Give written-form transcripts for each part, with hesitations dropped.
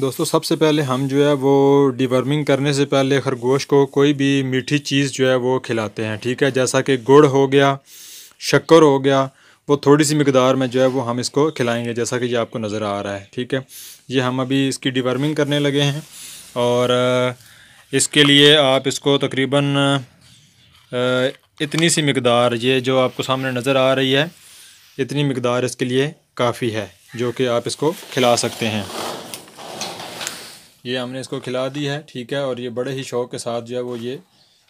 दोस्तों सबसे पहले हम जो है वो डिवर्मिंग करने से पहले खरगोश को कोई भी मीठी चीज़ जो है वो खिलाते हैं, ठीक है। जैसा कि गुड़ हो गया, शक्कर हो गया, वो थोड़ी सी मिकदार में जो है वो हम इसको खिलाएंगे, जैसा कि ये आपको नज़र आ रहा है, ठीक है। ये हम अभी इसकी डिवर्मिंग करने लगे हैं और इसके लिए आप इसको तकरीबन इतनी सी मिकदार, ये जो आपको सामने नज़र आ रही है, इतनी मिकदार इसके लिए काफ़ी है जो कि आप इसको खिला सकते हैं। ये हमने इसको खिला दी है, ठीक है। और ये बड़े ही शौक़ के साथ जो है वो ये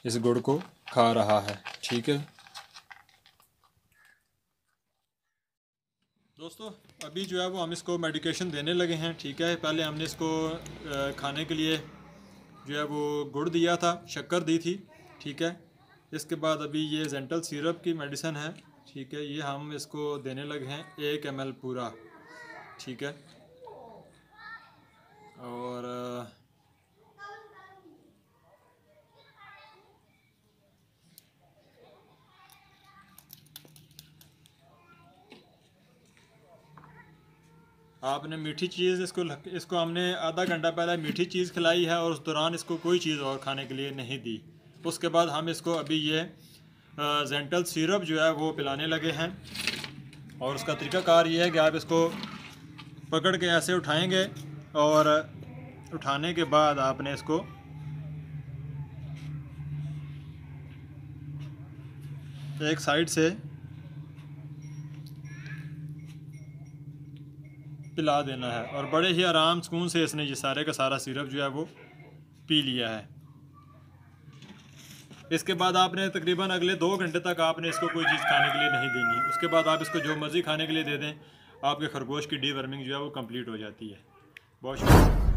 इस गुड़ को खा रहा है, ठीक है। दोस्तों अभी जो है वो हम इसको मेडिकेशन देने लगे हैं, ठीक है। पहले हमने इसको खाने के लिए जो है वो गुड़ दिया था, शक्कर दी थी, ठीक है। इसके बाद अभी ये जेंटल सिरप की मेडिसिन है, ठीक है। ये हम इसको देने लगे हैं 1 ml पूरा, ठीक है। और आपने मीठी चीज़ इसको हमने आधा घंटा पहले मीठी चीज़ खिलाई है और उस दौरान इसको कोई चीज़ और खाने के लिए नहीं दी। उसके बाद हम इसको अभी ये जेंटल सिरप जो है वो पिलाने लगे हैं। और उसका तरीकाकार ये है कि आप इसको पकड़ के ऐसे उठाएंगे और उठाने के बाद आपने इसको एक साइड से पिला देना है और बड़े ही आराम सुकून से इसने ये सारे का सारा सिरप जो है वो पी लिया है। इसके बाद आपने तकरीबन अगले 2 घंटे तक आपने इसको कोई चीज़ खाने के लिए नहीं देनी। उसके बाद आप इसको जो मर्ज़ी खाने के लिए दे दें, आपके खरगोश की डीवर्मिंग जो है वो कंप्लीट हो जाती है। बहुत शुक्रिया।